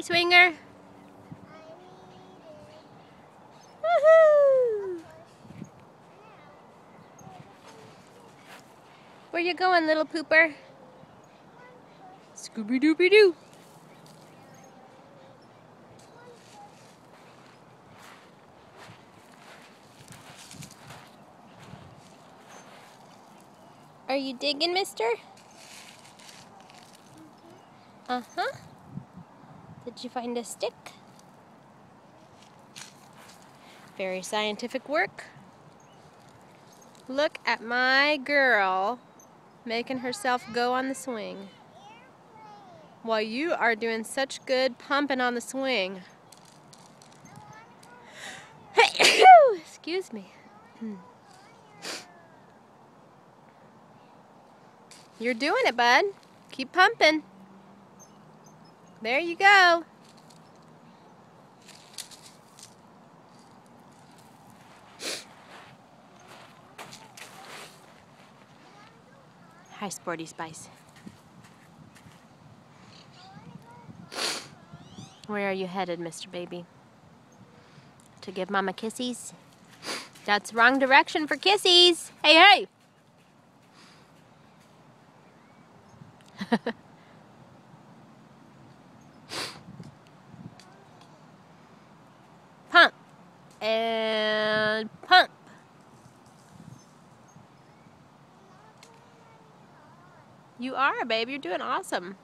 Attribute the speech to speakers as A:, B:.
A: Hi, Swinger. Woohoo! Where you going, little pooper? Scooby-Dooby-Doo. Are you digging, mister? Uh-huh. Did you find a stick? Very scientific work. Look at my girl making herself go on the swing while you are doing such good pumping on the swing. Excuse me. You're doing it, bud. Keep pumping. There you go. Hi, Sporty Spice. Where are you headed, Mr. Baby? To give Mama kissies? That's wrong direction for kissies. Hey, hey! Pump. And pump. You are, babe. You're doing awesome.